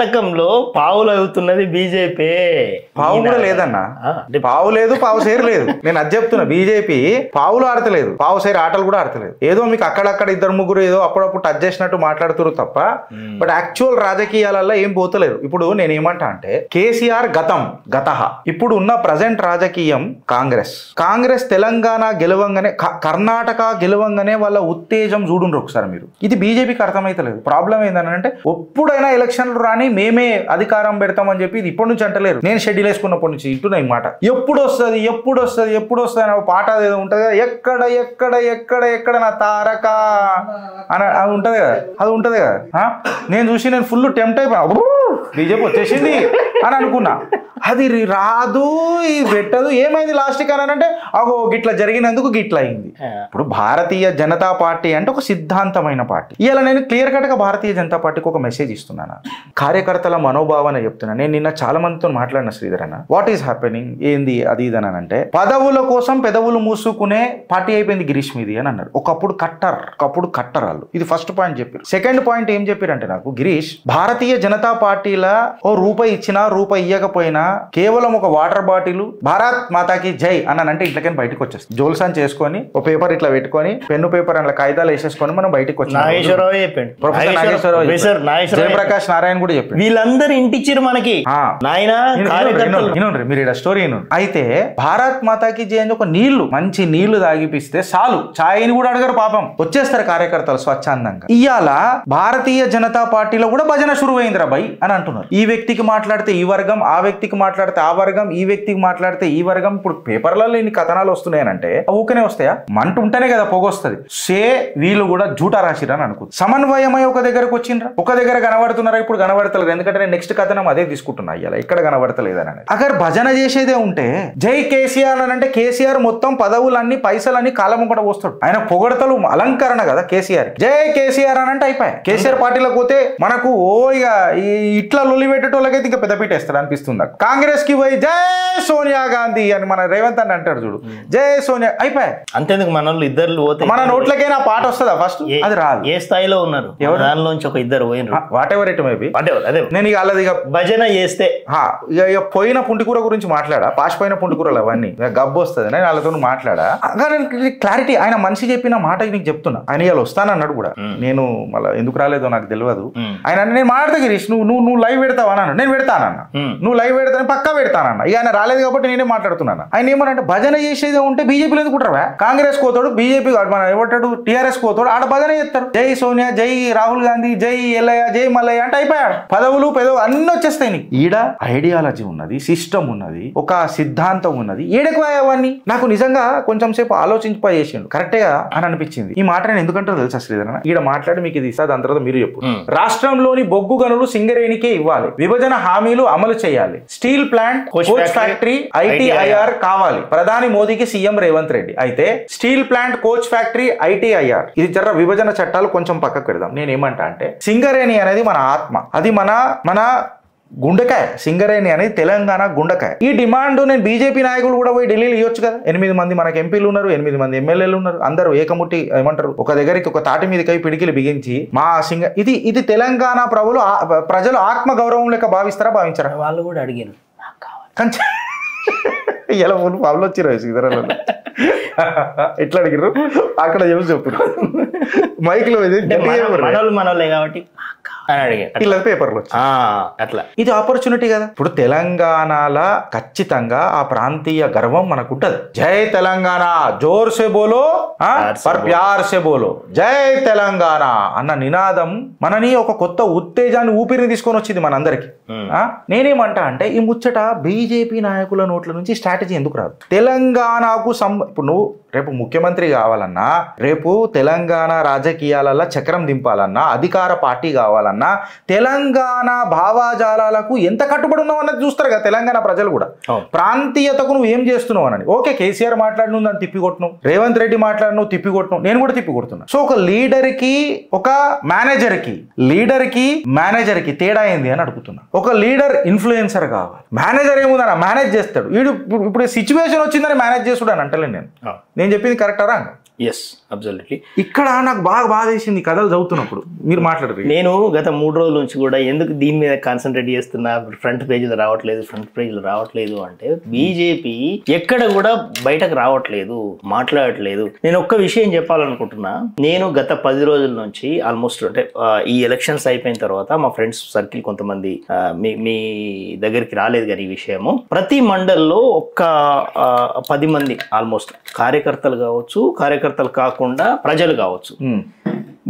నాటకంలో పావులు అవుతున్నది బీజేపీ. పావు కూడా లేదన్నా, పావు లేదు, పావు సేరు లేదు. నేను అది చెప్తున్నా, బీజేపీ పావులు ఆడతలేదు, పావు సేరు ఆటలు కూడా ఆడతలేదు. ఏదో మీకు అక్కడక్కడ ఇద్దరు ముగ్గురు ఏదో అప్పుడప్పుడు టచ్ చేసినట్టు మాట్లాడుతున్నారు తప్ప, బట్ యాక్చువల్ రాజకీయాలలో ఏం పోతలేదు. ఇప్పుడు నేను ఏమంటా అంటే కేసీఆర్ గతహ, ఇప్పుడు ఉన్న ప్రజెంట్ రాజకీయం కాంగ్రెస్ తెలంగాణ గెలవంగానే, కర్ణాటక గెలవంగానే వాళ్ళ ఉత్తేజం చూడుండ్రు ఒకసారి మీరు. ఇది బీజేపీకి అర్థమైతలేదు. ప్రాబ్లం ఏంటంటే ఎప్పుడైనా ఎలక్షన్లు రాని మేమే అధికారం పెడతామని చెప్పి ఇది ఇప్పటి నుంచి అంటలేరు. నేను షెడ్యూల్ వేసుకున్నప్పటి నుంచి ఇంటున్నా ఈ మాట. ఎప్పుడు వస్తుంది అని ఒక పాట ఏదో ఉంటది కదా, ఎక్కడ ఎక్కడ ఎక్కడ ఎక్కడ నా తారక అని అది ఉంటది కదా. నేను చూసి నేను ఫుల్ టెంప్ట్ అయిపోయినా, బీజేపీ వచ్చేసింది అని అనుకున్నా. అది రాదు, ఇది పెట్టదు. ఏమైంది లాస్ట్కి అని అంటే అగో గిట్లా జరిగినందుకు గిట్లా అయింది. ఇప్పుడు భారతీయ జనతా పార్టీ అంటే ఒక సిద్ధాంతమైన పార్టీ. ఇలా నేను క్లియర్ కట్ గా భారతీయ జనతా పార్టీకి ఒక మెసేజ్ ఇస్తున్నాను, కార్యకర్తల మనోభావన చెప్తున్నా. నేను నిన్న చాలా మందితో మాట్లాడిన, శ్రీధర్ అన్న, వాట్ ఈస్ హ్యాపెనింగ్ ఏంది అది ఇది అని అంటే, పదవుల కోసం పెదవులు మూసుకునే పార్టీ అయిపోయింది గిరీష్ మీది అని అన్నారు. ఒకప్పుడు కట్టర్ వాళ్ళు. ఇది ఫస్ట్ పాయింట్ చెప్పారు. సెకండ్ పాయింట్ ఏం చెప్పారంటే నాకు, గిరీష్ భారతీయ జనతా పార్టీలో ఓ రూపాయి ఇచ్చినా రూపాయి ఇయ్యకపోయినా కేవలం ఒక వాటర్ బాటిల్ భారత్ మాతాకి జై అన్నానంటే ఇంట్లోకని బయటకు వచ్చేస్తుంది. జోల్సాన్ చేసుకొని ఒక పేపర్ ఇట్లా పెట్టుకొని పెన్ను పేపర్ అట్లా కాగితాలు వేసేసుకొని మనం బయటకు వచ్చాం. ప్రొఫెసర్ నాగేశ్వరరావు, జయప్రకాష్ నారాయణ కూడా చెప్పాడు. వీళ్ళందరూ ఇంటిచ్చారు మనకి. మీరు ఇక్కడ స్టోరీ అయితే భారత్ మాతాకి జై అని ఒక మంచి నీళ్లు తాగిపిస్తే చాలు, ఛాయ్ని కూడా అడగరు పాపం, వచ్చేస్తారు కార్యకర్తలు స్వచ్ఛందంగా. ఇవాళ భారతీయ జనతా పార్టీలో కూడా భజన శురువైందిరా బై అని అంటున్నారు. ఈ వ్యక్తికి మాట్లాడితే ఈ వర్గం, ఆ వ్యక్తికి మాట్లాడితే ఆ వర్గం, ఈ వ్యక్తికి మాట్లాడితే ఈ వర్గం. ఇప్పుడు పేపర్లలో ఇన్ని కథనాలు వస్తున్నాయనంటే ఊకనే వస్తాయా? మంట ఉంటేనే కదా పొగొస్తుంది. వీళ్ళు కూడా జూటా రాసిరని అనుకో. సమన్వయమై ఒక దగ్గరకు వచ్చిండ్రా, ఒక దగ్గర కనబడుతున్నారా? ఇప్పుడు కనబడతలేదు. ఎందుకంటే నేను నెక్స్ట్ కథనం అదే తీసుకుంటున్నా. ఇలా ఇక్కడ కనబడతలేదని. అగర్ భజన చేసేదే ఉంటే జై కేసీఆర్ అని అంటే కేసీఆర్ మొత్తం పదవులన్నీ పైసలన్నీ కాలం కూడా పోస్తాడు. ఆయన పొగడతలు అలంకరణ కదా కేసీఆర్. జై కేసీఆర్ అని అంటే అయిపోయాయి. కేసీఆర్ పార్టీలోకి పోతే మనకు ఇక ఇట్లా లొల్లి పెట్టేటోళ్ళకైతే ఇంకా పెద్ద పీటేస్తాడు అనిపిస్తుంది. కాంగ్రెస్ కి పోయి జై సోనియా గాంధీ అని మన రేవంత్ అని అంటాడు చూడు, జై సోనియా అయిపోయాయి. అంతేందుకు మన ఇద్దరు పోతే మన నోట్లకైనా పాట వస్తుందా? ఫస్ట్ అది రాదు. ఏ స్థాయిలో ఉన్నారు దానిలోంచి ఒక ఇద్దరు పోయినరు, వాట్ ఎవర్ ఇట్ మేబీ. అదే నేను ఇక అలాది భజన చేస్తే ఇక పోయిన పుంటికూర గురించి మాట్లాడా, పాసిపోయిన పుంటికూరలు అవన్నీ గబ్బు వస్తుంది. నేను వాళ్ళతో మాట్లాడా. క్లారిటీ ఆయన మనిషి చెప్పిన మాట నీకు చెప్తున్నా. ఆయన ఇవాళ వస్తానన్నాడు కూడా. నేను మళ్ళీ ఎందుకు రాలేదో నాకు తెలియదు. ఆయన నేను మాట్లాడతా గిరీష్, నువ్వు లైవ్ పెడతావా అన్నాడు. నేను పెడతానన్న. నువ్వు లైవ్ పెడతాను పక్కా పెడతానన్న. ఇక ఆయన రాలేదు కాబట్టి నేనే మాట్లాడుతున్నాను. ఆయన ఏమనంటే భజన చేసేది ఉంటే బీజేపీలో ఎందుకుంటారా? కాంగ్రెస్ కోతాడు, బీజేపీ మన ఏమంటాడు, టీఆర్ఎస్ కోతాడు, ఆడ భజన చేస్తారు. జై సోనియా, జై రాహుల్ గాంధీ, జై ఎల్లయ్య, జై మల్లయ్య అంటే అయిపోయాడు. పదవులు అన్ని వచ్చేస్తాయి నీకు. ఈడ ఐడియాలజీ ఉన్నది, సిస్టమ్ ఉన్నది, ఒక సిద్ధాంతం ఉన్నది. ఏడెక్కువ అవన్నీ నాకు నిజంగా కొంచెం సేపు ఆలోచించిపోయి చేసిండు కరెక్టేగా అని అనిపించింది. ఈ మాట నేను ఎందుకంటారో తెలుసా శ్రీధరన్న? ఈడ మాట్లాడి మీకు ఇది ఇస్తా, దాని తర్వాత మీరు చెప్పు. రాష్ట్రంలోని బొగ్గు గనులు సింగరేణికే ఇవ్వాలి, విభజన హామీలు అమలు చేయాలి, steel plant, coach factory, ITIR కావాలి, ప్రధాని మోదీకి సీఎం రేవంత్ రెడ్డి. అయితే steel plant, coach factory, ITIR ఇది జర విభజన చట్టాలు కొంచెం పక్కకు పెడదాం. నేనేమంటా అంటే సింగరేణి అనేది మన ఆత్మ, అది మన గుండెకాయ. సింగరేణి అనేది తెలంగాణ గుండెకాయ. ఈ డిమాండ్ నేను బీజేపీ నాయకులు కూడా పోయి ఢిల్లీలో ఇవ్వచ్చు కదా. 8 మంది మనకు ఎంపీలు ఉన్నారు, 8 మంది ఎమ్మెల్యేలు ఉన్నారు. అందరూ ఏకముట్టి ఏమంటారు ఒక దగ్గరికి ఒక తాటి మీదకై పిడికిలు బిగించి మా ఇది తెలంగాణ ప్రజలు ఆత్మ గౌరవం లెక్క భావిస్తారా, భావించారా? వాళ్ళు కూడా అడిగారు ఇలా పావులు వచ్చిరా శ్రీధరలో ఎట్లా అడిగారు అక్కడ చెప్తారు మైక్ లో మనోళ్ళే కాబట్టి పేపర్లో అట్లా. ఇది ఆపర్చునిటీ కదా. ఇప్పుడు తెలంగాణలో ఖచ్చితంగా ఆ ప్రాంతీయ గర్వం మనకు ఉంటది. జై తెలంగాణ, జోర్ సే బోలో పర్ ప్యార్ సే బోలో, జై తెలంగాణ అన్న నినాదం మనని ఒక కొత్త ఉత్తేజాన్ని, ఊపిరిని తీసుకొని వచ్చింది మనందరికి. నేనేమంటా అంటే ఈ ముచ్చట బీజేపీ నాయకుల నోట్ల నుంచి స్ట్రాటజీ ఎందుకు రాదు? తెలంగాణకు ఇప్పుడు నువ్వు రేపు ముఖ్యమంత్రి కావాలన్నా, రేపు తెలంగాణ రాజకీయాలలో చక్రం దింపాలన్నా, అధికార పార్టీ కావాలన్నా తెలంగాణ భావాజాలాలకు ఎంత కట్టుబడి ఉన్నావు అన్నది చూస్తారు కదా తెలంగాణ ప్రజలు కూడా. ప్రాంతీయతకు నువ్వు ఏం చేస్తున్నావు అని. ఓకే, కేసీఆర్ మాట్లాడిను దాన్ని తిప్పికొట్టినావు, రేవంత్ రెడ్డి మాట్లాడినావు తిప్పికొట్టినావు, నేను కూడా తిప్పికొడుతున్నా. సో ఒక లీడర్కి ఒక మేనేజర్కి తేడా ఏంది అని అడుగుతున్నా. ఒక లీడర్ ఇన్ఫ్లుయెన్సర్ కావాలి, మేనేజర్ ఏముందన్న మేనేజ్ చేస్తాడు. ఇప్పుడు సిచ్యువేషన్ వచ్చిందని మేనేజ్ చేసుడు అని అంటలేను నేను చెప్పింది కరెక్టరా? Yes absolutely. ఇక్కడ నాకు బాగా బాధ వేసింది కథలు చదువుతున్నప్పుడు. మీరు మాట్లాడరు. నేను గత 3 రోజుల నుంచి కూడా ఎందుకు దీని మీద కాన్సన్ట్రేట్ చేస్తున్నా, ఫ్రంట్ పేజీలో రావట్లేదు అంటే బీజేపీ ఎక్కడ కూడా బయటకు రావట్లేదు, మాట్లాడట్లేదు. నేను ఒక్క విషయం చెప్పాలనుకుంటున్నా. నేను గత 10 రోజుల నుంచి ఆల్మోస్ట్ అంటే ఈ ఎలక్షన్స్ అయిపోయిన తర్వాత మా ఫ్రెండ్స్ సర్కిల్ కొంతమంది మీ దగ్గరికి రాలేదు కానీ ఈ విషయము, ప్రతి మండల్లో ఒక్క 10 మంది ఆల్మోస్ట్ కార్యకర్తలు కావచ్చు, కార్యకర్తలు కాకుండా ప్రజలు కావచ్చు,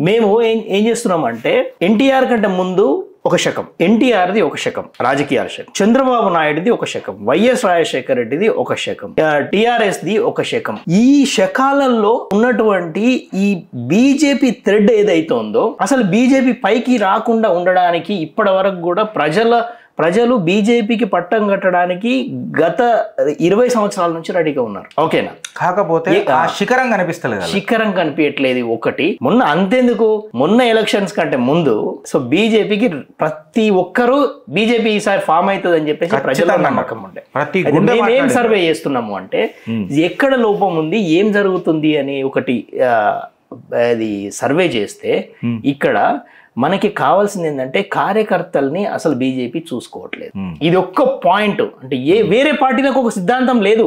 మేము ఏం చేస్తున్నామంటే ఎన్టీఆర్ కంటే ముందు ఒక శకం, ఎన్టీఆర్ది ఒక శకం, రాజకీయాల శకం, చంద్రబాబు నాయుడుది ఒక శకం, వైఎస్ రాజశేఖర రెడ్డిది ఒక శకం, టిఆర్ఎస్ది ఒక శకం. ఈ శకాలలో ఉన్నటువంటి ఈ బీజేపీ థ్రెడ్ ఏదైతే ఉందో, అసలు బీజేపీ పైకి రాకుండా ఉండడానికి ఇప్పటి వరకు కూడా ప్రజలు బీజేపీకి పట్టం కట్టడానికి గత 20 సంవత్సరాల నుంచి రెడీగా ఉన్నారు. ఓకేనా? కాకపోతే శిఖరం కనిపిస్తలేదు, శిఖరం కనిపించట్లేదు. ఒకటి మొన్న అంతేందుకు, మొన్న ఎలక్షన్స్ కంటే ముందు సో బీజేపీకి ప్రతి ఒక్కరూ బీజేపీ ఈసారి ఫామ్ అవుతుంది అని చెప్పేసి ప్రజల నమ్మకం ఉండే. మేమేం సర్వే చేస్తున్నాము అంటే ఎక్కడ లోపం ఉంది, ఏం జరుగుతుంది అని ఒకటి అది సర్వే చేస్తే ఇక్కడ మనకి కావాల్సింది ఏంటంటే కార్యకర్తల్ని అసలు బీజేపీ చూసుకోవట్లేదు. ఇది ఒక్క పాయింట్. అంటే వేరే పార్టీలకు ఒక సిద్ధాంతం లేదు,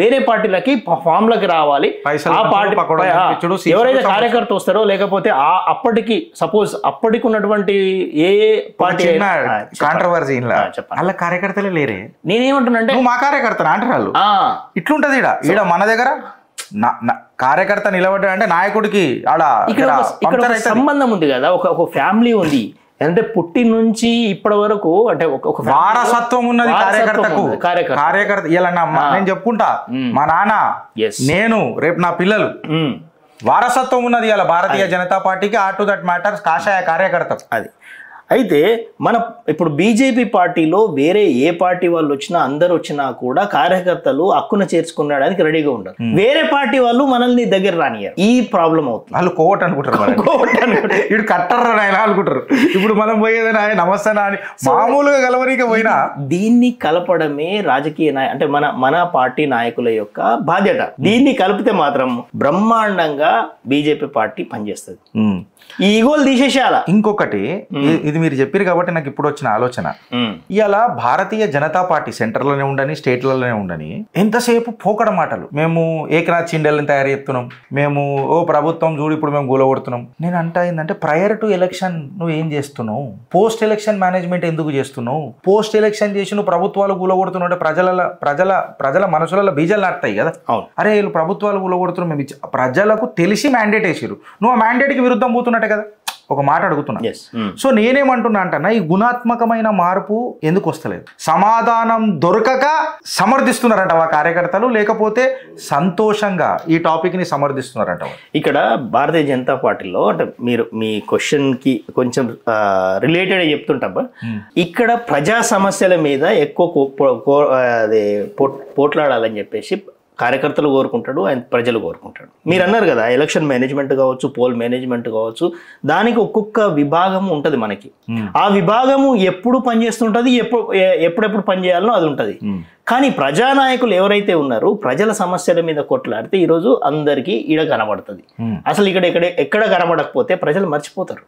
వేరే పార్టీలకి ఫామ్లకి రావాలి. ఆ పార్టీ ఎవరైతే కార్యకర్త వస్తారో లేకపోతే అప్పటికి సపోజ్ అప్పటికి ఉన్నటువంటి ఏ పార్టీ కాంట్రవర్సీ అలా కార్యకర్తలే లేరే. నేనేమంటున్నానంటే మా కార్యకర్త అంటారు ఇట్లుంటది ఈడ మన దగ్గర కార్యకర్త నిలబడ్డాడంటే నాయకుడికి ఇక్కడ సంబంధం ఉంది కదా, ఒక ఫ్యామిలీ ఉంది. అంటే పుట్టి నుంచి ఇప్పటి వరకు అంటే ఒక వారసత్వం ఉన్నది కార్యకర్తకు. కార్యకర్త ఇలా నేను చెప్పుకుంటా, మా నాన్న, నేను, రేపు నా పిల్లలు, వారసత్వం ఉన్నది ఇలా భారతీయ జనతా పార్టీకి. ఆర్ టు దట్ మ్యాటర్స్ కాషాయ కార్యకర్త. అది అయితే మన ఇప్పుడు బీజేపీ పార్టీలో వేరే ఏ పార్టీ వాళ్ళు వచ్చినా అందరు వచ్చినా కూడా కార్యకర్తలు హక్కున చేర్చుకునడానికి రెడీగా ఉంటారు. వేరే పార్టీ వాళ్ళు మనల్ని దగ్గర రానియారు. ఈ ప్రాబ్లం అవుతుంది. వాళ్ళు కోట్ అనుకుంటారు, ఇటు కట్టర్రా ఆయన అనుకుంటారు. ఇప్పుడు మనం పోయేదని ఆయన నమస్తే అని మామూలుగా కలవనీకి పోయినా దీన్ని కలపడమే రాజకీయ అంటే మన పార్టీ నాయకుల యొక్క బాధ్యత. దీన్ని కలిపితే మాత్రం బ్రహ్మాండంగా బీజేపీ పార్టీ పనిచేస్తుంది. ఈ ఈగోలు తీసేసేయాల. ఇంకొకటి, ఇది మీరు చెప్పారు కాబట్టి నాకు ఇప్పుడు వచ్చిన ఆలోచన, ఇవాళ భారతీయ జనతా పార్టీ సెంటర్లోనే ఉండని స్టేట్లలోనే ఉండని ఎంతసేపు పోకడ మాటలు. మేము ఏకనాథ్ చిండల్ని తయారు చేస్తున్నాం, మేము ప్రభుత్వం చూడు ఇప్పుడు మేము గూలగొడుతున్నాం. నేను అంటా ఏంటంటే ప్రయర్ టు ఎలక్షన్ నువ్వు ఏం చేస్తున్నావు, పోస్ట్ ఎలక్షన్ మేనేజ్మెంట్ ఎందుకు చేస్తున్నావు? పోస్ట్ ఎలక్షన్ చేసి నువ్వు ప్రభుత్వాలు గూలగొడుతున్నావు అంటే ప్రజల మనసులలో బీజాలు నాటుతాయి కదా. అరే వీళ్ళు ప్రభుత్వాలు గూలగొడుతున్నాం, మేము ప్రజలకు తెలిసి మ్యాండేట్ వేసిరు, నువ్వు ఆ మ్యాండేట్కి విరుద్ధం పోతున్నట్టే కదా. ఒక మాట అడుగుతున్నా. సో నేనేమంటున్నా అంటన్నా, ఈ గుణాత్మకమైన మార్పు ఎందుకు వస్తలేదు? సమాధానం దొరకక సమర్థిస్తున్నారంట ఆ కార్యకర్తలు, లేకపోతే సంతోషంగా ఈ టాపిక్ ని సమర్థిస్తున్నారంట? ఇక్కడ భారతీయ జనతా పార్టీలో అంటే మీరు మీ క్వశ్చన్ కి కొంచెం రిలేటెడ్ చెప్తుంటా, ఇక్కడ ప్రజా సమస్యల మీద ఎక్కువ పోట్లాడాలని చెప్పేసి కార్యకర్తలు కోరుకుంటాడు, ఆయన ప్రజలు కోరుకుంటాడు. మీరు అన్నారు కదా ఎలక్షన్ మేనేజ్మెంట్ కావచ్చు, పోల్ మేనేజ్మెంట్ కావచ్చు, దానికి ఒక్కొక్క విభాగం ఉంటుంది మనకి. ఆ విభాగము ఎప్పుడు పనిచేస్తుంటది, ఎప్పుడెప్పుడు పనిచేయాలనో అది ఉంటుంది. కానీ ప్రజానాయకులు ఎవరైతే ఉన్నారో ప్రజల సమస్యల మీద కొట్లాడితే ఈరోజు అందరికీ ఈడ కనబడుతుంది. అసలు ఎక్కడ కనబడకపోతే ప్రజలు మర్చిపోతారు.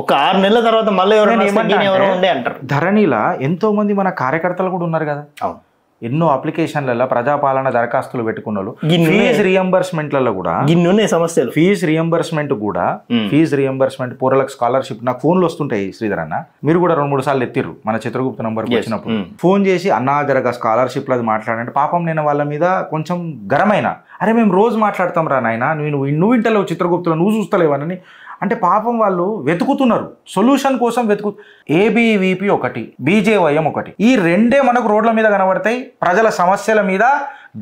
ఒక 6 నెలల తర్వాత మళ్ళీ ఎవరో ఉండే అంటారు. ధరణిలా ఎంతో మంది మన కార్యకర్తలు కూడా ఉన్నారు కదా. అవును, ఎన్నో అప్లికేషన్లలో ప్రజాపాలన దరఖాస్తులు పెట్టుకున్న వాళ్ళు ఫీజు రియంబర్స్మెంట్లలో కూడా సమస్యలు, ఫీజు రియంబర్స్మెంట్ పూరలకు స్కాలర్షిప్ నాకు ఫోన్లు వస్తుంటాయి. శ్రీధర్ అన్న, మీరు కూడా 2-3 సార్లు ఎత్తిర్రు మన చిత్రగుప్త నంబర్కి వచ్చినప్పుడు. ఫోన్ చేసి అన్నా జరగా స్కాలర్షిప్లు అది మాట్లాడంటే పాపం నేను వాళ్ళ మీద కొంచెం గరమైన, అరే మేము రోజు మాట్లాడతాం రా నాయన, నువ్వు ఇంటలేవు చిత్రగుప్తలో, నువ్వు చూస్తలేవని. అంటే పాపం వాళ్ళు వెతుకుతున్నారు, సొల్యూషన్ కోసం ఏబీవీపీ ఒకటి, బీజేవైఎం ఒకటి, ఈ రెండే మనకు రోడ్ల మీద కనబడతాయి, ప్రజల సమస్యల మీద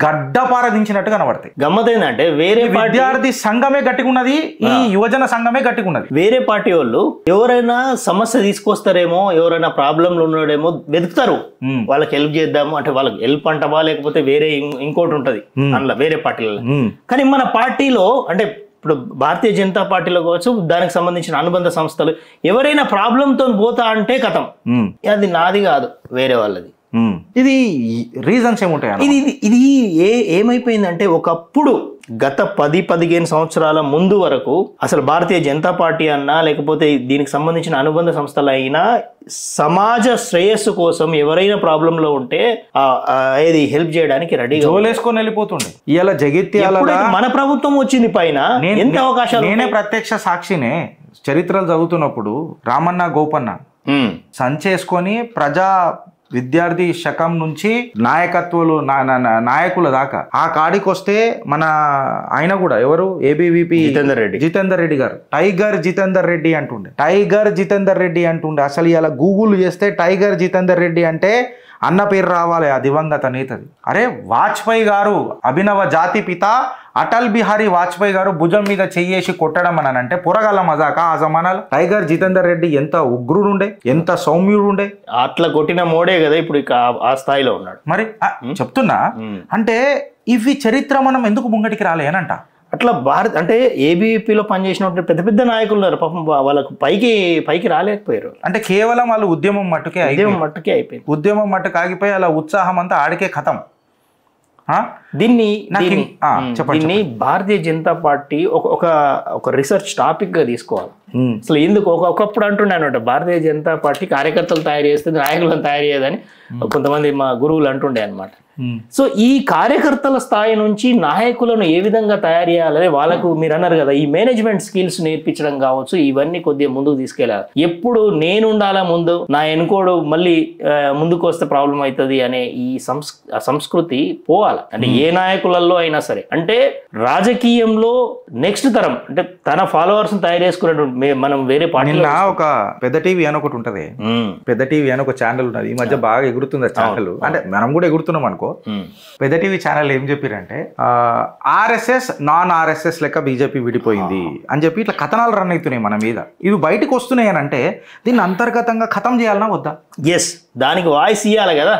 గడ్డపారదించినట్టు కనబడతాయి. గమ్మతైందంటే వేరే విద్యార్థి సంఘమే గట్టికున్నది, ఈ యువజన సంఘమే గట్టికున్నది. వేరే పార్టీ వాళ్ళు ఎవరైనా సమస్య తీసుకొస్తారేమో, ఎవరైనా ప్రాబ్లంలు ఉన్నాడేమో వెతుకుతారు, వాళ్ళకి హెల్ప్ చేద్దాము అంటే, వాళ్ళకి హెల్ప్ అంటవా లేకపోతే వేరే ఇంకోటి ఉంటది అందులో వేరే పార్టీలలో. కానీ మన పార్టీలో అంటే ఇప్పుడు భారతీయ జనతా పార్టీలో కావచ్చు, దానికి సంబంధించిన అనుబంధ సంస్థలు ఎవరైనా ప్రాబ్లంతో పోతా అంటే కథం, అది నాది కాదు వేరే వాళ్ళది. ఇది రీజన్స్ ఏముంటాయి? ఇది ఏమైపోయిందంటే ఒకప్పుడు గత 10-15 సంవత్సరాల ముందు వరకు అసలు భారతీయ జనతా పార్టీ అన్నా లేకపోతే దీనికి సంబంధించిన అనుబంధ సంస్థలు అయినా సమాజ శ్రేయస్సు కోసం ఎవరైనా ప్రాబ్లంలో ఉంటే ఏది హెల్ప్ చేయడానికి రెడీగా జోలేసుకొని వెళ్ళిపోతుండే. ఇవాళ జగిత్యాల మన ప్రభుత్వం వచ్చింది పైన ఎంత అవకాశాలు. నేనే ప్రత్యక్ష సాక్షినే. చరిత్రలు చదువుతున్నప్పుడు రామన్న గోపన్న సంచేసుకొని ప్రజా విద్యార్థి శకం నుంచి నాయకత్వాలు నాయకుల దాకా ఆ కాడికి వస్తే మన ఆయన కూడా ఎవరు ఏబీవీపీ జితేందర్ రెడ్డి గారు టైగర్ జితేందర్ రెడ్డి అంటుండే. అసలు ఇలా గూగుల్ చేస్తే టైగర్ జితేందర్ రెడ్డి అంటే అన్న పేరు రావాలి ఆ దివంగత నేతది. అరే వాజ్పేయి గారు అభినవ జాతి పిత అటల్ బిహారీ వాజ్పేయి గారు భుజం మీద చెయ్యేసి కొట్టడం అని అంటే పురగల మజాక ఆ జమానాలు. టైగర్ జితేందర్ రెడ్డి ఎంత ఉగ్రుడుండే, ఎంత సౌమ్యుడుండే. అట్లా కొట్టిన మోడే కదా ఇప్పుడు ఆ స్థాయిలో ఉన్నాడు. మరి చెప్తున్నా అంటే ఇవి చరిత్ర మనం ఎందుకు ముంగటికి రాలే అని అంట. అట్లా భారత్ అంటే ఏబీవీపీలో పనిచేసినట్టు పెద్ద పెద్ద నాయకులు ఉన్నారు పాపం, వాళ్ళకు పైకి రాలేకపోయారు. అంటే కేవలం వాళ్ళు ఉద్యమం మట్టుకే అయిపోయింది. ఉద్యమం మట్టుకు ఆగిపోయి అలా ఉత్సాహం అంతా ఆడికే ఖతం. దీన్ని భారతీయ జనతా పార్టీ ఒక రీసెర్చ్ టాపిక్ గా తీసుకోవాలి. అసలు ఎందుకు ఒకప్పుడు అంటుండే భారతీయ జనతా పార్టీ కార్యకర్తలు తయారు చేస్తుంది, నాయకులను తయారు చేయదని కొంతమంది మా గురువులు అంటుండే అనమాట. సో ఈ కార్యకర్తల స్థాయి నుంచి నాయకులను ఏ విధంగా తయారు చేయాలని వాళ్ళకు మీరు అన్నారు కదా, ఈ మేనేజ్మెంట్ స్కిల్స్ నేర్పించడం కావచ్చు, ఇవన్నీ కొద్దిగా ముందుకు తీసుకెళ్ళాలి. ఎప్పుడు నేను ఉండాలా ముందు, నా ఎన్కోడు మళ్ళీ ముందుకు వస్తే ప్రాబ్లం అవుతుంది అనే ఈ సంస్కృతి పోవాలి. అంటే ఏ నాయకులలో అయినా సరే, అంటే రాజకీయంలో నెక్స్ట్ తరం అంటే తన ఫాలోవర్స్ తయారు చేసుకున్నటువంటి మనం వేరే పార్టీలో ఒక పెద్ద టీవీ అని ఒకటి ఉంటది, పెద్ద టీవీ అని ఒక ఛానల్ ఉన్నది. ఈ మధ్య బాగా ఎగురుతుంది ఆ ఛానల్. అంటే మనం కూడా ఎగురుతున్నాం అనుకో. పెద్ద టీవీ ఛానల్ ఏం చెప్పారంటే ఆర్ఎస్ఎస్ నాన్ ఆర్ఎస్ఎస్ లెక్క బీజేపీ విడిపోయింది అని చెప్పి ఇట్లా కథనాలు రన్ అవుతున్నాయి మన మీద. ఇవి బయటకు వస్తున్నాయి అని అంటే దీన్ని అంతర్గతంగా ఖతం చేయాలన్నా వద్దా? ఎస్, దానికి వాయిస్ ఇవ్వాలి కదా.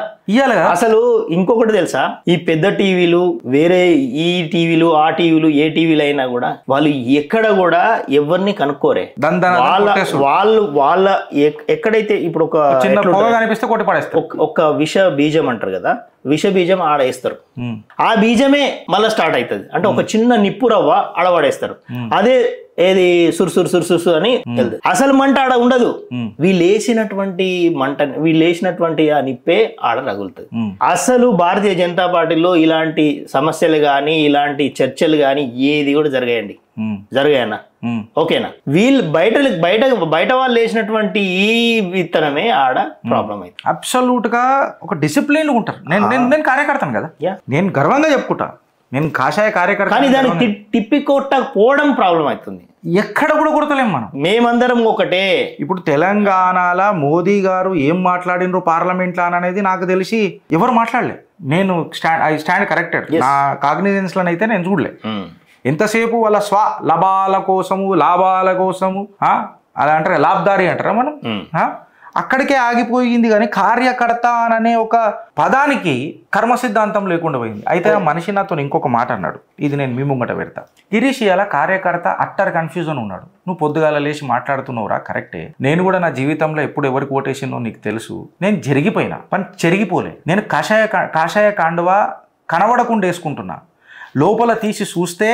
అసలు ఇంకొకటి తెలుసా, ఈ పెద్ద టీవీలు వేరే ఈ టీవీలు ఆ టీవీలు ఏ టీవీలు అయినా కూడా వాళ్ళు ఎక్కడ కూడా ఎవరిని కనుక్కోరే. వాళ్ళ ఎక్కడైతే ఇప్పుడు ఒక విష బీజం అంటారు కదా, విష బీజం ఆడేస్తారు. ఆ బీజమే మళ్ళీ స్టార్ట్ అవుతుంది. అంటే ఒక చిన్న నిప్పు రవ్వ ఆడవాడేస్తారు. అదే ఏది సుర్సు అని వెళ్తుంది. అసలు మంట ఆడ ఉండదు. వీళ్ళేసినటువంటి వీళ్ళేసినటువంటి ఆ నిప్పే ఆడ రగులుతుంది. అసలు భారతీయ జనతా పార్టీలో ఇలాంటి సమస్యలు గాని ఇలాంటి చర్చలు గాని ఏది కూడా జరిగాయన్నా ఓకేనా? వీళ్ళు బయట వాళ్ళు వేసినటువంటి ఈ విత్తనమే ఆడ ప్రాబ్లం అయింది. అబ్సల్యూట్ గా ఒక డిసిప్లిన్ ఉంటారు. నేను కార్యకర్తను కదా, నేను గర్వంగా చెప్పుకుంటా నేను కాషాయ కార్యకర్త. కానీ దానికి తిప్పికొట్టకపోవడం ప్రాబ్లం అవుతుంది. ఎక్కడ కూడా కొడతలేం మనం, మేమందరం ఒకటే. ఇప్పుడు తెలంగాణలో మోదీ గారు ఏం మాట్లాడినరు పార్లమెంట్లో అనేది నాకు తెలిసి ఎవరు మాట్లాడలే. నేను స్టాండ్ కరెక్టెడ్. నా కాగ్నిజెన్స్ లోనైతే నేను చూడలే. ఎంతసేపు వాళ్ళ లాభాల కోసము అలా అంటారా, లాభదారి అంటారా మనం, అక్కడికే ఆగిపోయింది. కానీ కార్యకర్త అనే ఒక పదానికి కర్మ సిద్ధాంతం లేకుండా పోయింది. అయితే ఆ మనిషి నాతో ఇంకొక మాట అన్నాడు, ఇది నేను మీ ముంగట పెడతా. గిరీష్ ఇలా కార్యకర్త అట్టర్ కన్ఫ్యూజన్ ఉన్నాడు. నువ్వు పొద్దుగాల లేచి మాట్లాడుతున్నావురా, కరెక్టే. నేను కూడా నా జీవితంలో ఎప్పుడు ఎవరికి ఓటేసినో నీకు తెలుసు. నేను జరిగిపోయినా పని చెరిగిపోలే. నేను కాషాయ కాండువా కనబడకుండా వేసుకుంటున్నా. లోపల తీసి చూస్తే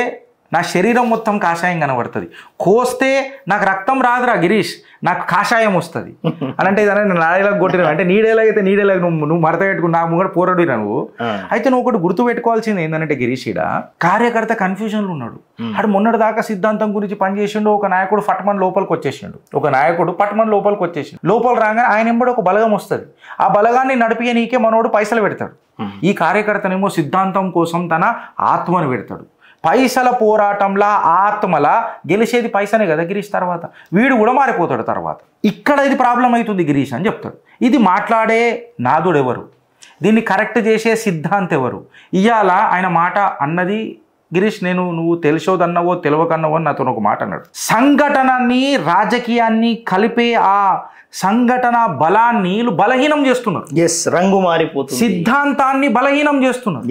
నా శరీరం మొత్తం కాషాయం కనబడుతుంది. కోస్తే నాకు రక్తం రాదురా గిరీష్, నాకు కాషాయం వస్తుంది అని అంటే ఇదన్నా నేను నాడేలాగా కొట్టినా అంటే నీడేలాగైతే నీడేలాగా నువ్వు మడత పెట్టుకుని నా ముంగడ పోరాడినా నువ్వు. అయితే నువ్వు ఒకటి గుర్తు పెట్టుకోవాల్సింది ఏంటంటే గిరీష్ ఈడ కార్యకర్త కన్ఫ్యూజన్లు ఉన్నాడు. అటు మొన్నటి దాకా సిద్ధాంతం గురించి పనిచేసిండు. ఒక నాయకుడు పట్మన్ లోపలికి వచ్చేసిండు. లోపల రాగానే ఆయన ఎంబడి ఒక బలగం వస్తుంది. ఆ బలగాన్ని నడిపే నీకే మనోడు పైసలు పెడతాడు. ఈ కార్యకర్తనేమో సిద్ధాంతం కోసం తన ఆత్మను పెడతాడు. పైసల పోరాటంలా ఆత్మలా గెలిచేది పైసనే కదా గిరీష్. తర్వాత వీడు కూడా మారిపోతాడు. తర్వాత ఇక్కడ ఇది ప్రాబ్లం అవుతుంది గిరీష్ అని చెప్తాడు. ఇది మాట్లాడే నాదుడు ఎవరు, దీన్ని కరెక్ట్ చేసే సిద్ధాంతం ఎవరు? ఇవాళ ఆయన మాట అన్నది గిరీష్, నువ్వు తెలిసోదన్నవో తెలియకన్నవో నాతో ఒక మాట అన్నాడు. సంఘటనని రాజకీయాన్ని కలిపే ఆ సంఘటన బలాన్ని బలహీనం చేస్తున్నారు. రంగు మారిపోతుంది. సిద్ధాంతాన్ని బలహీనం చేస్తున్నారు.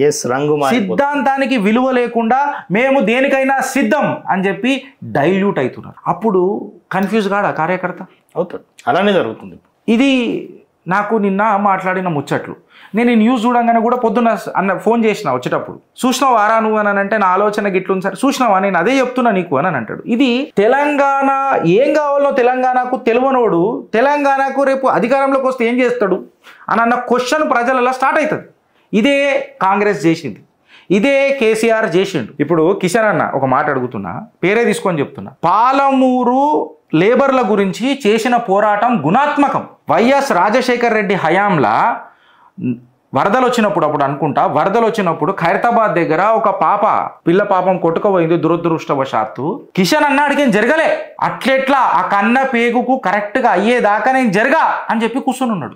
సిద్ధాంతానికి విలువ లేకుండా మేము దేనికైనా సిద్ధం అని చెప్పి డైల్యూట్ అవుతున్నారు. అప్పుడు కన్ఫ్యూజ్ కాడా కార్యకర్త? అవుతాడు. అలానే జరుగుతుంది. ఇది నాకు నిన్న మాట్లాడిన ముచ్చట్లు. నేను ఈ న్యూస్ చూడంగానే కూడా పొద్దున్న అన్న ఫోన్ చేసిన వచ్చేటప్పుడు, చూసినావు వారా నువ్వు అని అంటే, నా ఆలోచన గిట్లుంది సార్. చూసినావా, నేను అదే చెప్తున్నా నీకు అని అంటాడు. ఇది తెలంగాణ ఏం కావాలో తెలంగాణకు తెలియనోడు తెలంగాణకు రేపు అధికారంలోకి వస్తే ఏం చేస్తాడు అని అన్న క్వశ్చన్ ప్రజలలో స్టార్ట్ అవుతుంది. ఇదే కాంగ్రెస్ చేసింది, ఇదే కేసీఆర్ చేసిండు. ఇప్పుడు కిషన్ అన్న ఒక మాట అడుగుతున్నా, పేరే తీసుకొని చెప్తున్నా. పాలమూరు లేబర్ల గురించి చేసిన పోరాటం గుణాత్మకం. వైఎస్ రాజశేఖర్ రెడ్డి హయాంలా వరదలు వచ్చినప్పుడు, అప్పుడు అనుకుంటా వరదలు వచ్చినప్పుడు ఖైరతాబాద్ దగ్గర ఒక పిల్ల పాపం కొట్టుకుపోయింది దురదృష్టవశాత్తు. కిషన్ అన్న అడిగేం జరగలే, అట్లెట్లా ఆ కన్న పేగుకు కరెక్ట్గా అయ్యేదాకా నేను జరగా అని చెప్పి కూర్చొని ఉన్నాడు.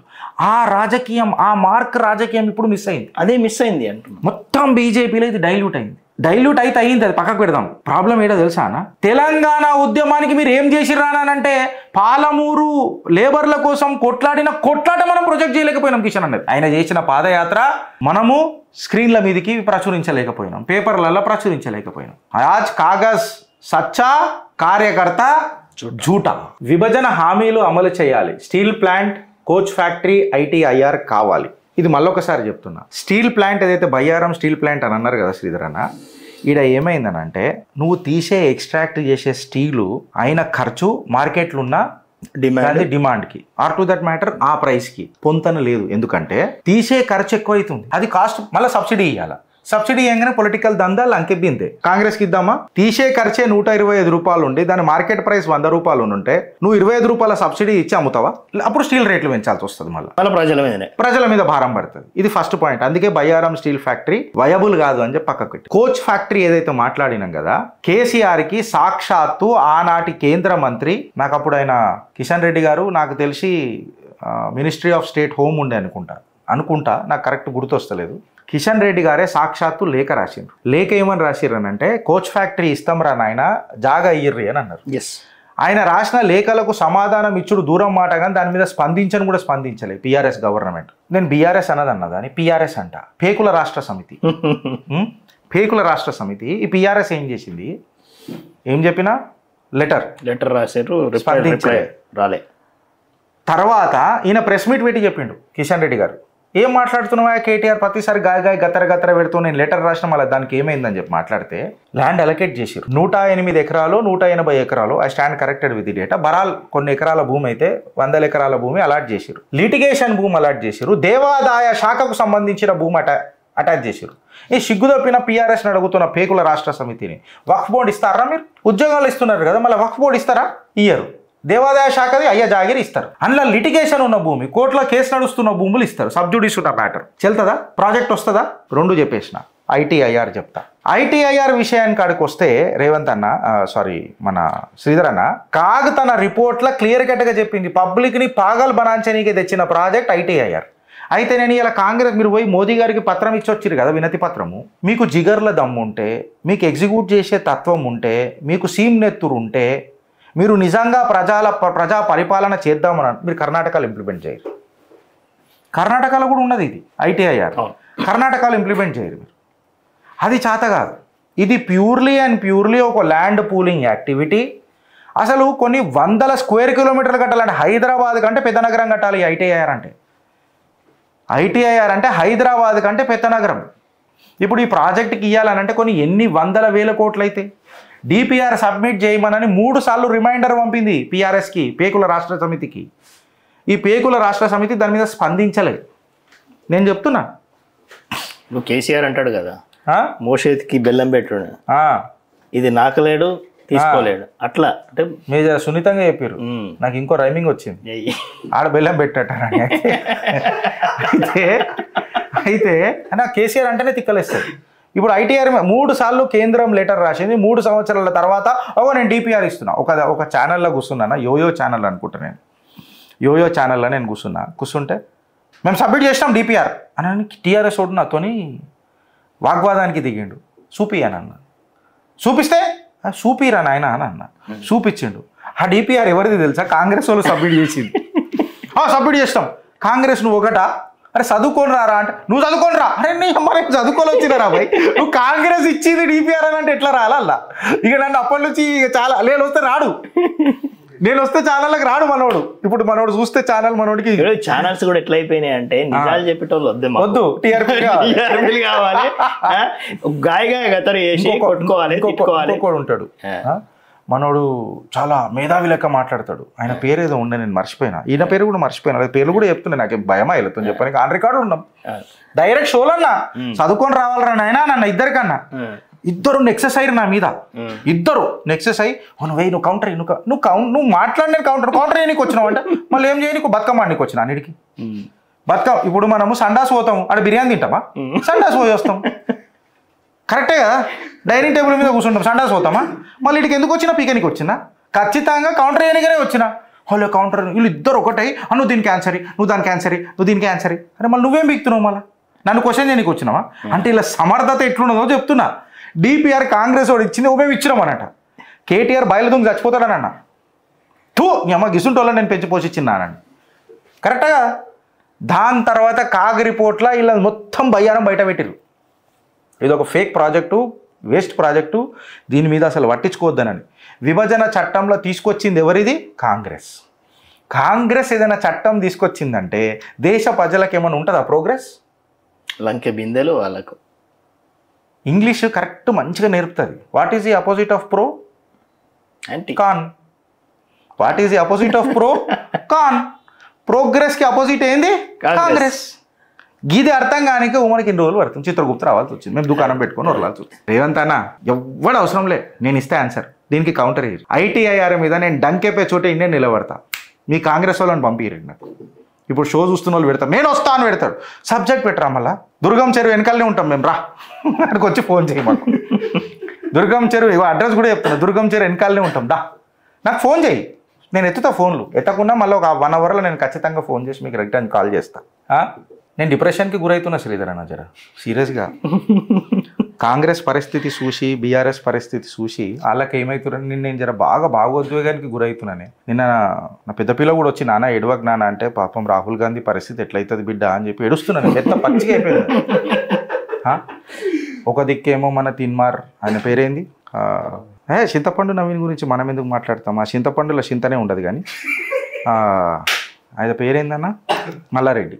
ఆ రాజకీయం, ఆ మార్క్ రాజకీయం ఇప్పుడు మిస్ అయింది. అదే మిస్ అయింది అంటున్నా. మొత్తం బీజేపీలో ఇది డైల్యూట్ అయింది. డైల్యూట్ అయితే అయింది, అది పక్కకు పెడదాం. ప్రాబ్లం ఏంటో తెలుసా అన్న, తెలంగాణ ఉద్యమానికి మీరు ఏం చేసిరానంటే పాలమూరు లేబర్ల కోసం కొట్లాట మనం ప్రొజెక్ట్ చేయలేకపోయినాం. కిషన్ అన్నది ఆయన చేసిన పాదయాత్ర మనము స్క్రీన్ల మీదకి ప్రచురించలేకపోయినాం, పేపర్లలో ప్రచురించలేకపోయినాం. ఆజ్ కాగజ్ సచ్చా, కార్యకర్త జూటా. విభజన హామీలు అమలు చేయాలి, steel plant, coach factory, ITIR కావాలి. ఇది మళ్ళొకసారి చెప్తున్నా. స్టీల్ ప్లాంట్ ఏదైతే బయ్యారం స్టీల్ ప్లాంట్ అని అన్నారు కదా శ్రీధర్ అన్న, ఈడ ఏమైందనంటే నువ్వు ఎక్స్ట్రాక్ట్ చేసే స్టీలు అయిన ఖర్చు మార్కెట్లో ఉన్న డిమాండ్కి ఆర్ టు దట్ మ్యాటర్ ఆ ప్రైస్కి పొంతన లేదు. ఎందుకంటే తీసే ఖర్చు ఎక్కువ అవుతుంది, అది కాస్ట్ మళ్ళీ సబ్సిడీ ఇవ్వాలి. సబ్సిడీ ఏంగానే పొలిటికల్ దందాలు అంకెబ్బిందే. కాంగ్రెస్కి ఇద్దామా, తీసే ఖర్చే 125 రూపాయలు ఉండి దాని మార్కెట్ ప్రైస్ 100 రూపాయలు ఉంటే నువ్వు 25 రూపాయల సబ్సిడీ ఇచ్చి అమ్ముతావా? అప్పుడు స్టీల్ రేట్లు పెంచాల్సి వస్తుంది, మళ్ళీ ప్రజల మీద భారం పడుతుంది. ఇది ఫస్ట్ పాయింట్. అందుకే బయ్యారం స్టీల్ ఫ్యాక్టరీ వయబుల్ కాదు అని చెప్పి పక్కకు పెట్టి, కోచ్ ఫ్యాక్టరీ ఏదైతే మాట్లాడినాం కదా, కేసీఆర్కి సాక్షాత్తు ఆనాటి కేంద్ర మంత్రి, నాకు అప్పుడు ఆయన కిషన్ రెడ్డి గారు నాకు తెలిసి మినిస్ట్రీ ఆఫ్ స్టేట్ హోమ్ ఉండే అనుకుంటా నాకు కరెక్ట్ గుర్తొస్తలేదు. కిషన్ రెడ్డి గారే సాక్షాత్తు లేఖ రాసిండ్రు. లేఖ ఏమని రాసిర్రు అని అంటే, కోచ్ ఫ్యాక్టరీ ఇస్తాం రా నాయన, జాగా ఇయ్యర్రి అని అన్నారు. ఆయన రాసిన లేఖలకు సమాధానం ఇచ్చుడు దూరం మాట, కానీ దాని మీద స్పందించలేదు పిఆర్ఎస్ గవర్నమెంట్. నేను బీఆర్ఎస్ అన్నదాన్ని పిఆర్ఎస్ అంట, పేకుల రాష్ట్ర సమితి. పేకుల రాష్ట్ర సమితి. ఈ పిఆర్ఎస్ ఏం చేసింది, ఏం చెప్పినా లెటర్ రాశారు, రాలే. తర్వాత ఈయన ప్రెస్ మీట్ పెట్టి చెప్పిండు కిషన్ రెడ్డి గారు, ఏం మాట్లాడుతున్నావా కేటీఆర్, ప్రతిసారి గాయ గత్తర పెడుతూ నేను లెటర్ రాసిన మళ్ళీ దానికి ఏమైందని చెప్పి మాట్లాడితే, ల్యాండ్ అలొకేట్ చేసారు 108 ఎకరాలు 180 ఎకరాలు. I stand corrected with the data. Baral కొన్ని ఎకరాల భూమి అయితే 100 ఎకరాల భూమి అలాట్ చేసారు, లిటిగేషన్ భూమి అలాట్ చేసారు, దేవాదాయ శాఖకు సంబంధించిన భూమి అటాచ్ చేసారు. ఈ సిగ్గుదప్పిన పిఆర్ఎస్ని అడుగుతున్న పేకుల రాష్ట్ర సమితిని, వక్ఫ్ బోర్డు ఇస్తారా? మీరు ఉద్యోగాలు ఇస్తున్నారు కదా, మళ్ళీ వక్ఫ్ బోర్డు ఇస్తారా? ఇయ్యరు. దేవాదాయ శాఖది అయ్యా జాగిరి ఇస్తారు. అందులో లిటిగేషన్ ఉన్న భూమి, కోర్టులో కేసు నడుస్తున్న భూములు ఇస్తారు. సబ్జుడిస్ ఉన్న మ్యాటర్ చెల్తుందా? ప్రాజెక్ట్ వస్తుందా? రెండు చెప్పేసిన. ఐటీఐఆర్ చెప్తా. ఐటీఐఆర్ విషయానికి కాడికి వస్తే రేవంత్ అన్న, మన శ్రీధర్ అన్న, కాగ్ తన రిపోర్ట్లో క్లియర్ కట్గా చెప్పింది, పబ్లిక్ని పాగల్ బనాంచనీకి తెచ్చిన ప్రాజెక్ట్ ఐటీఐఆర్. అయితే నేను ఇలా కాంగ్రెస్, మీరు పోయి మోదీ గారికి పత్రం ఇచ్చొచ్చిరు కదా, వినతి పత్రము, మీకు జిగర్ల దమ్ము ఉంటే, మీకు ఎగ్జిక్యూట్ చేసే తత్వం ఉంటే, మీకు సీమ్ నెత్తురు ఉంటే, మీరు నిజంగా ప్రజా పరిపాలన చేద్దామని మీరు కర్ణాటకలో ఇంప్లిమెంట్ చేయరు. కర్ణాటకలో కూడా ఉన్నది ఇది ఐటీఐఆర్, కర్ణాటకలో ఇంప్లిమెంట్ చేయరు మీరు. అది చేత కాదు. ఇది ప్యూర్లీ ఒక ల్యాండ్ పూలింగ్ యాక్టివిటీ. అసలు కొన్ని 100 స్క్వేర్ కిలోమీటర్లు కట్టాలంటే హైదరాబాద్ కంటే పెద్ద నగరం కట్టాలి ఐటీఐఆర్ అంటే హైదరాబాద్ కంటే పెద్ద నగరం. ఇప్పుడు ఈ ప్రాజెక్ట్కి ఇవ్వాలనంటే కొన్ని ఎన్ని 100,000 కోట్లు అయితే డిపిఆర్ సబ్మిట్ చేయమనని 3 సార్లు రిమైండర్ పంపింది పిఆర్ఎస్కి, పేకుల రాష్ట్ర సమితికి. ఈ పేకుల రాష్ట్ర సమితి దాని మీద స్పందించలేదు. నేను చెప్తున్నా, నువ్వు కేసీఆర్ అంటాడు కదా, మోషేతికి బెల్లం పెట్టు, ఇది నాకలేడు తీసుకోలేడు, అట్లా అంటే మీరు సున్నితంగా చెప్పారు. నాకు ఇంకో రైమింగ్ వచ్చింది, ఆడ బెల్లం పెట్టారని. అయితే నాకు కేసీఆర్ అంటేనే తిక్కలేస్తుంది. ఇప్పుడు ఐటీఆర్ 3 సార్లు కేంద్రం లెటర్ రాసింది, 3 సంవత్సరాల తర్వాత నేను డిపిఆర్ ఇస్తున్నా. ఒక ఛానల్లో కూర్చున్నా, యోయో ఛానల్ అనుకుంటా, యోయో ఛానల్లో నేను కూర్చుంటే మేము సబ్మిట్ చేసినాం డిపిఆర్ అని టీఆర్ఎస్ ఒకటి నాతోని వాగ్వాదానికి దిగిండు. చూపియని అన్న, చూపిస్తే చూపిరా నాయన అని అన్న, చూపించిండు. ఆ డిపిఆర్ ఎవరిది తెలుసా? కాంగ్రెస్ వాళ్ళు సబ్మిట్ చేసింది. సబ్మిట్ చేస్తాం. కాంగ్రెస్ నువ్వు ఒకటా, అరే చదువుకొని రారా అంటే, నువ్వు చదువుకొని రా. అరే నీ అమ్మ రేపు చదువుకొని వచ్చినారా భయ్, నువ్వు కాంగ్రెస్ ఇచ్చింది డిపిఆర్ అని అంటే ఎట్లా రాలా? ఇక నన్ను అప్పటి నుంచి చాలా లేదు వస్తే రాడు, నేను వస్తే ఛానల్కి రాడు మనోడు. ఇప్పుడు మనోడు చూస్తే ఛానల్ మనోడికి ఛానల్స్ కూడా ఎట్లా అయిపోయినాయి అంటే నిజాలు చెప్పేటోళ్ళు వద్దు, టీఆర్పీ కావాలి, గాయగా గతరు వేసి కొట్టుకోవాలి. ఇంకొకడు ఉంటాడు మనోడు, చాలా మేధావి లెక్క మాట్లాడతాడు. ఆయన పేరు ఏదో ఉండే, నేను మర్చిపోయినా. ఈయన పేరు కూడా మర్చిపోయినా. అది పేరు కూడా చెప్తున్నా, నాకేం భయమా వెళ్తాను చెప్పడానికి. ఆన్ రికార్డు ఉన్నాం డైరెక్ట్ షోలన్నా. చదువుకొని రావాలరా నాయనా నన్ను ఇద్దరికన్నా. ఇద్దరు నెక్సెస్ అయ్యారు నా మీద, ఇద్దరు నెక్సెస్ అయ్యి నువ్వు కౌంటర్ నువ్వు మాట్లాడిన కౌంటర్ చేయనీకి వచ్చినావు అంటే మళ్ళీ ఏం చేయనీకు బతుకమ్మ ఆడనీకి వచ్చిన అన్నిటికి. ఇప్పుడు మనము సండాస్ పోతాము, అక్కడ బిర్యానీ తింటామా? సండాస్ పోయి వస్తాం కరెక్టే కదా. డైనింగ్ టేబుల్ మీద కూర్చుంటాం, సండాస్ పోతామా? మళ్ళీ ఇటుకి ఎందుకు వచ్చినా పీకనికి వచ్చినా? ఖచ్చితంగా కౌంటర్ చేయనికనే వచ్చినా. హలో కౌంటర్, వీళ్ళు ఇద్దరు ఒకటై నువ్వు దీనికి క్యాన్సరీ, నువ్వు దానికి క్యాన్సరీ, నువ్వు దీనికి క్యాన్సరీ. అరే మళ్ళీ నువ్వేం పీకుతున్నావు? మళ్ళీ నన్ను క్వశ్చన్ చేయడానికి వచ్చినావా? అంటే ఇలా సమర్థత ఎట్లున్నదో చెప్తున్నా. డిపిఆర్ కాంగ్రెస్ వాడు ఇచ్చింది మేము ఇచ్చినాం అన్నట. కేటీఆర్ బయలుదేరి చచ్చిపోతాడని అన్న. టూ మీ అమ్మ గిసుంటోళ్ళని నేను పెంచి పోషించిన్నానండి. కరెక్ట్గా దాని తర్వాత కాగ్ రిపోర్ట్లా ఇలా మొత్తం బయ్యారం బయట పెట్టిరు. ఇది ఒక ఫేక్ ప్రాజెక్టు, వేస్ట్ ప్రాజెక్టు, దీని మీద అసలు పట్టించుకోవద్దనని విభజన చట్టంలో తీసుకొచ్చింది ఎవరిది? కాంగ్రెస్. కాంగ్రెస్ ఏదైనా చట్టం తీసుకొచ్చిందంటే దేశ ప్రజలకు ఏమైనా ఉంటుందా ప్రోగ్రెస్? లంకె బిందెలు వాళ్ళకు. ఇంగ్లీష్ కరెక్ట్ మంచిగా నేర్పుతుంది. What is the opposite of pro? Con. What is the opposite of pro? Con. ప్రోగ్రెస్కి అపోజిట్ ఏంది? కాంగ్రెస్. గీది అర్థం కానికే మనకి ఎన్ని రోజులు పడుతుంది. చిత్రగుప్త రావాల్సి వచ్చింది, మేము దుకాణం పెట్టుకొని వదలాల్సి వచ్చింది. రేవంత్ అన్న ఎవ్వడు అవసరం లే, నేను ఇస్తే ఆన్సర్, దీనికి కౌంటర్ ఇయ్యి. ఐటీఐఆర్ మీద నేను డంకేపే చోట ఇండియా నిలబడతా, మీ కాంగ్రెస్ వాళ్ళని పంపిరండి నాకు. ఇప్పుడు షో చూస్తున్న వాళ్ళు పెడతారు, నేను వస్తాను పెడతాడు. సబ్జెక్ట్ పెట్టరా మళ్ళా. దుర్గం చెరువు వెనకాలనే ఉంటాం మేము, రా అక్కడికి వచ్చి ఫోన్ చేయి మాకు. దుర్గం చెరువు ఇవో అడ్రస్ కూడా చెప్తున్నా, దుర్గం చెరువు వెనకాలనే ఉంటాం, దా నాకు ఫోన్ చేయి, నేను ఎత్తుతా. ఫోన్లు ఎత్తకుండా మళ్ళీ ఒక 1 అవర్లో నేను ఖచ్చితంగా ఫోన్ చేసి మీకు రిటర్న్ కాల్ చేస్తా. నేను డిప్రెషన్కి గురవుతున్నా శ్రీధర్ అన్న, జర సీరియస్గా. కాంగ్రెస్ పరిస్థితి చూసి, బీఆర్ఎస్ పరిస్థితి చూసి వాళ్ళకి ఏమవుతుందని నేను జర బాగా భావోద్వేగానికి గురవుతున్నానే. నిన్న నా పెద్ద పిల్ల కూడా వచ్చి, నాన్న ఎడవకు నాన్న అంటే, పాపం రాహుల్ గాంధీ పరిస్థితి ఎట్లయితుంది బిడ్డ అని చెప్పి ఏడుస్తున్నాను. ఎంత పచ్చిగా అయిపోయింది. ఒక దిక్కేమో మన తిన్మార్, ఆయన పేరేంది, చింతపండు నవీన్ గురించి మనం ఎందుకు మాట్లాడతాం? ఆ చింతపండులో చింతనే ఉండదు కానీ, ఆయన పేరేందన్న, మల్లారెడ్డి.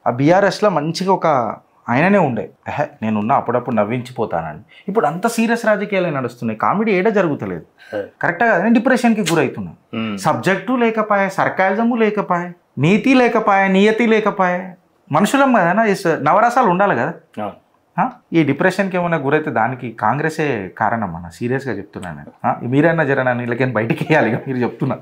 ఆ బీఆర్ఎస్లో మంచిగా ఒక ఆయననే ఉండే, నేనున్నా అప్పుడప్పుడు నవ్వించిపోతానని. ఇప్పుడు అంత సీరియస్ రాజకీయాలు నడుస్తున్నాయి, కామెడీ ఏడా జరుగుతలేదు. కరెక్ట్గా నేను డిప్రెషన్కి గురవుతున్నా. సబ్జెక్టు లేకపోయా, సర్కాజము లేకపోయా, నీతి లేకపోయా, నియతి లేకపోయా. మనుషులం కదా, నవరసాలు ఉండాలి కదా. ఈ డిప్రెషన్కి ఏమైనా గురైతే దానికి కాంగ్రెసే కారణం అన్న, సీరియస్గా చెప్తున్నాను. మీరైనా జర నన్ను వీళ్ళకేం బయటికి వేయాలి, మీరు చెప్తున్నా.